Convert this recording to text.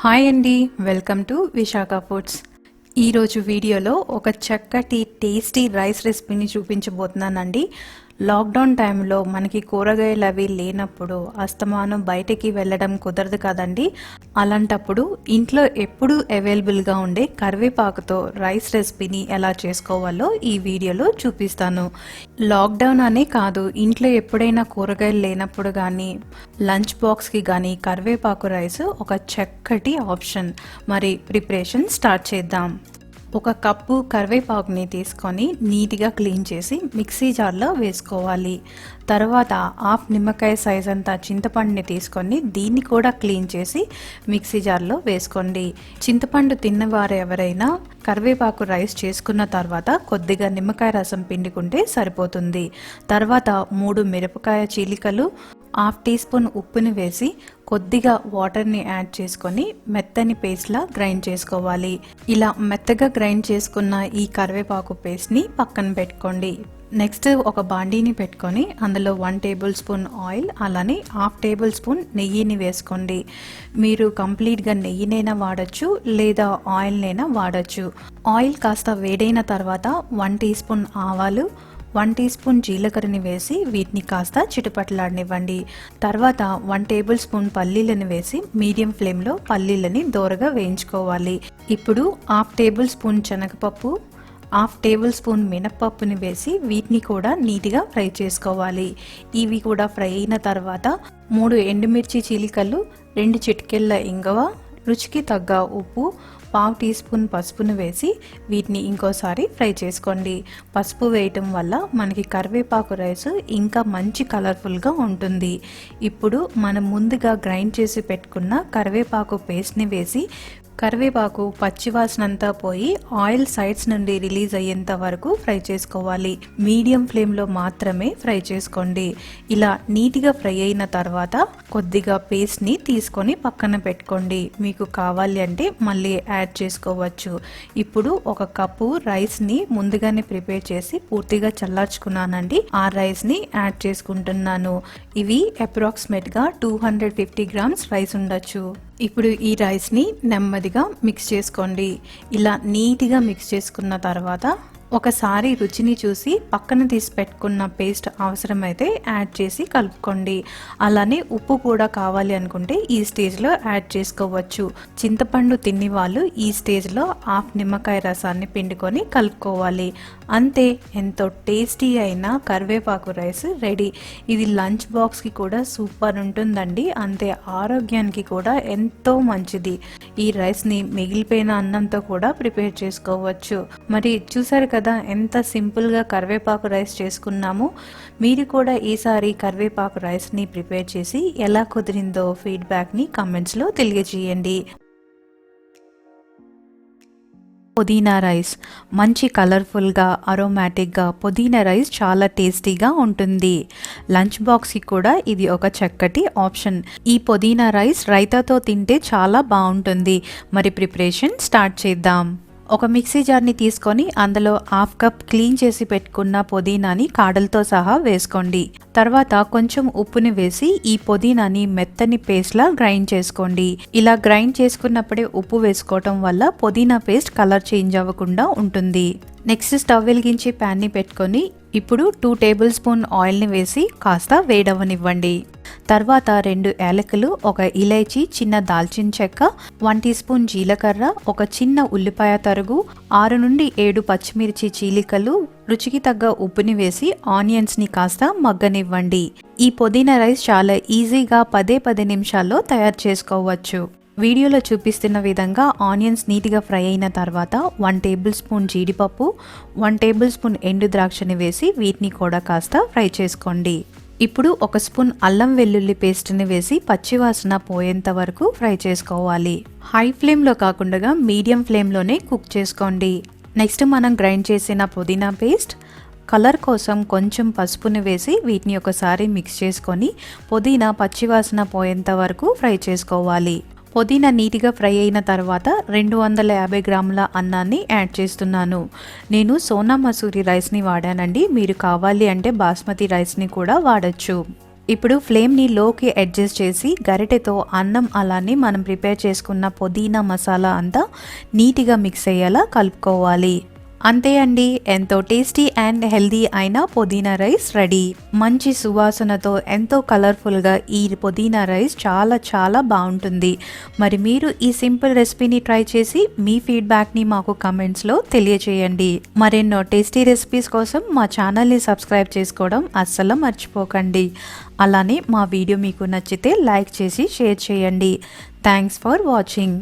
Hi అండి, welcome to Visakha foods. ఈరోజు వీడియోలో ఒక చక్కటి టేస్టీ రైస్ రెసిపీని చూపించబోతున్నానండి. లాక్డౌన్ టైంలో మనకి కూరగాయలు అవి లేనప్పుడు అస్తమానం బయటికి వెళ్ళడం కుదరదు కదండి. అలాంటప్పుడు ఇంట్లో ఎప్పుడూ అవైలబుల్గా ఉండే కరివేపాకుతో రైస్ రెసిపీని ఎలా చేసుకోవాలో ఈ వీడియోలో చూపిస్తాను. లాక్డౌన్ అనే కాదు, ఇంట్లో ఎప్పుడైనా కూరగాయలు లేనప్పుడు కానీ లంచ్ బాక్స్కి కానీ కరివేపాకు రైస్ ఒక చక్కటి ఆప్షన్. మరి ప్రిపరేషన్ స్టార్ట్ చేద్దాం. ఒక కప్పు కరివేపాకుని తీసుకొని నీట్గా క్లీన్ చేసి మిక్సీ జార్లో వేసుకోవాలి. తర్వాత హాఫ్ నిమ్మకాయ సైజ్ అంతా చింతపండుని తీసుకొని దీన్ని కూడా క్లీన్ చేసి మిక్సీ జార్లో వేసుకోండి. చింతపండు తిన్నవారు ఎవరైనా కరివేపాకు రైస్ చేసుకున్న తర్వాత కొద్దిగా నిమ్మకాయ రసం పిండుకుంటే సరిపోతుంది. తర్వాత 3 మిరపకాయ చీలికలు, హాఫ్ టీ స్పూన్ ఉప్పుని వేసి కొద్దిగా వాటర్ని యాడ్ చేసుకొని మెత్తని పేస్ట్లా గ్రైండ్ చేసుకోవాలి. ఇలా మెత్తగా గ్రైండ్ చేసుకున్న ఈ కరివేపాకు పేస్ట్ని పక్కన పెట్టుకోండి. నెక్స్ట్ ఒక బాండీని పెట్టుకొని అందులో 1 టేబుల్ స్పూన్ ఆయిల్, అలానే హాఫ్ టేబుల్ స్పూన్ నెయ్యిని వేసుకోండి. మీరు కంప్లీట్గా నెయ్యినైనా వాడచ్చు లేదా ఆయిల్నైనా వాడచ్చు. ఆయిల్ కాస్త వేడైన తర్వాత 1 టీ స్పూన్ ఆవాలు, 1 టీ స్పూన్ జీలకర్రని వేసి వీటిని కాస్త చిటపటలాడనివ్వండి. తర్వాత 1 టేబుల్ స్పూన్ పల్లీలను వేసి మీడియం ఫ్లేమ్లో పల్లీలని దోరగా వేయించుకోవాలి. ఇప్పుడు హాఫ్ టేబుల్ స్పూన్ శనగపప్పు, హాఫ్ టేబుల్ స్పూన్ మినప్పప్పుని వేసి వీటిని కూడా నీట్గా ఫ్రై చేసుకోవాలి. ఇవి కూడా ఫ్రై అయిన తర్వాత 3 ఎండుమిర్చి చీలికలు, 2 చిటికెళ్ళ ఇంగువ, రుచికి తగ్గ ఉప్పు, 1/2 టీ స్పూన్ పసుపును వేసి వీటిని ఇంకోసారి ఫ్రై చేసుకోండి. పసుపు వేయటం వల్ల మనకి కరివేపాకు రైస్ ఇంకా మంచి కలర్ఫుల్గా ఉంటుంది. ఇప్పుడు మనం ముందుగా గ్రైండ్ చేసి పెట్టుకున్న కరివేపాకు పేస్ట్ని వేసి కరివేపాకు పచ్చివాసనంతా పోయి ఆయిల్ సైడ్స్ నుండి రిలీజ్ అయ్యేంత వరకు ఫ్రై చేసుకోవాలి. మీడియం ఫ్లేమ్లో మాత్రమే ఫ్రై చేసుకోండి. ఇలా నీట్గా ఫ్రై అయిన తర్వాత కొద్దిగా పేస్ట్ని తీసుకొని పక్కన పెట్టుకోండి. మీకు కావాలి అంటే మళ్ళీ యాడ్ చేసుకోవచ్చు. ఇప్పుడు ఒక కప్పు రైస్ని ముందుగానే ప్రిపేర్ చేసి పూర్తిగా చల్లార్చుకున్నానండి. ఆ రైస్ని యాడ్ చేసుకుంటున్నాను. ఇవి అప్రాక్సిమేట్గా 250 గ్రామ్స్ రైస్ ఉండొచ్చు. ఇప్పుడు ఈ రైస్ని నెమ్మదిగా మిక్స్ చేసుకోండి. ఇలా నీట్గా మిక్స్ చేసుకున్న తర్వాత ఒకసారి రుచిని చూసి పక్కన తీసి పెట్టుకున్న పేస్ట్ అవసరమైతే యాడ్ చేసి కలుపుకోండి. అలానే ఉప్పు కూడా కావాలి అనుకుంటే ఈ స్టేజ్లో యాడ్ చేసుకోవచ్చు. చింతపండు తిని వాళ్ళు ఈ స్టేజ్లో హాఫ్ నిమ్మకాయ రసాన్ని పిండుకొని కలుపుకోవాలి. అంతే, ఎంతో టేస్టీ అయిన కరివేపాకు రైస్ రెడీ. ఇది లంచ్ బాక్స్కి కూడా సూపర్ ఉంటుందండి. అంతే, ఆరోగ్యానికి కూడా ఎంతో మంచిది. ఈ రైస్ని మిగిలిపోయిన అన్నంతో కూడా ప్రిపేర్ చేసుకోవచ్చు. మరి చూసారు కదా ఎంత సింపుల్గా కరివేపాకు రైస్ చేసుకున్నాము. మీరు కూడా ఈసారి కరివేపాకు రైస్ని ప్రిపేర్ చేసి ఎలా కుదిరిందో ఫీడ్బ్యాక్ని కామెంట్స్లో తెలియజేయండి. పుదీనా రైస్ మంచి కలర్ఫుల్గా అరోమాటిక్గా పుదీనా రైస్ చాలా టేస్టీగా ఉంటుంది. లంచ్ బాక్స్కి కూడా ఇది ఒక చక్కటి ఆప్షన్. ఈ పుదీనా రైస్ రైతాతో తింటే చాలా బాగుంటుంది. మరి ప్రిపరేషన్ స్టార్ట్ చేద్దాం. ఒక మిక్సీ జార్ని తీసుకొని అందులో హాఫ్ కప్ క్లీన్ చేసి పెట్టుకున్న పుదీనాని కాడలతో సహా వేసుకోండి. తర్వాత కొంచెం ఉప్పుని వేసి ఈ పుదీనాని మెత్తని పేస్ట్లా గ్రైండ్ చేసుకోండి. ఇలా గ్రైండ్ చేసుకున్నప్పుడే ఉప్పు వేసుకోవటం వల్ల పుదీనా పేస్ట్ కలర్ చేంజ్ అవ్వకుండా ఉంటుంది. నెక్స్ట్ స్టవ్ వెలిగించి ప్యాన్ని పెట్టుకొని ఇప్పుడు 2 టేబుల్ స్పూన్ ఆయిల్ని వేసి కాస్త వేడవనివ్వండి. తర్వాత 2 యాలకులు, 1 ఇలైచి, చిన్న దాల్చిన చెక్క, 1 టీ స్పూన్ జీలకర్ర, ఒక చిన్న ఉల్లిపాయ తరుగు, 6 నుండి 7 పచ్చిమిర్చి చీలికలు, రుచికి తగ్గ ఉప్పుని వేసి ఆనియన్స్ని కాస్త మగ్గనివ్వండి. ఈ పుదీనా రైస్ చాలా ఈజీగా 10 నిమిషాల్లో తయారు చేసుకోవచ్చు. వీడియోలో చూపిస్తున్న విధంగా ఆనియన్స్ నీట్గా ఫ్రై అయిన తర్వాత 1 టేబుల్ స్పూన్ జీడిపప్పు, 1 టేబుల్ స్పూన్ ఎండు ద్రాక్షని వేసి వీటిని కూడా కాస్త ఫ్రై చేసుకోండి. ఇప్పుడు 1 స్పూన్ అల్లం వెల్లుల్లి పేస్ట్ని వేసి పచ్చివాసన పోయేంత వరకు ఫ్రై చేసుకోవాలి. హై ఫ్లేమ్లో కాకుండా మీడియం ఫ్లేమ్లోనే కుక్ చేసుకోండి. నెక్స్ట్ మనం గ్రైండ్ చేసిన పుదీనా పేస్ట్, కలర్ కోసం కొంచెం పసుపుని వేసి వీటిని ఒకసారి మిక్స్ చేసుకొని పుదీనా పచ్చివాసన పోయేంత వరకు ఫ్రై చేసుకోవాలి. పుదీనా నీట్గా ఫ్రై అయిన తర్వాత 250 గ్రాముల అన్నాన్ని యాడ్ చేస్తున్నాను. నేను సోనా మసూరి రైస్ని వాడానండి. మీరు కావాలి అంటే బాస్మతి రైస్ని కూడా వాడచ్చు. ఇప్పుడు ఫ్లేమ్ని లోకి అడ్జస్ట్ చేసి గరిటెతో అన్నం అలానే మనం ప్రిపేర్ చేసుకున్న పుదీనా మసాలా అంతా నీట్గా మిక్స్ అయ్యేలా కలుపుకోవాలి. అంతే అండి, ఎంతో టేస్టీ అండ్ హెల్దీ అయిన పుదీనా రైస్ రెడీ. మంచి సువాసనతో ఎంతో కలర్ఫుల్గా ఈ పుదీనా రైస్ చాలా చాలా బాగుంటుంది. మరి మీరు ఈ సింపుల్ రెసిపీని ట్రై చేసి మీ ఫీడ్బ్యాక్ని మాకు కమెంట్స్లో తెలియచేయండి. మరెన్నో టేస్టీ రెసిపీస్ కోసం మా ఛానల్ని సబ్స్క్రైబ్ చేసుకోవడం అస్సలు మర్చిపోకండి. అలానే మా వీడియో మీకు నచ్చితే లైక్ చేసి షేర్ చేయండి. Thanks for watching.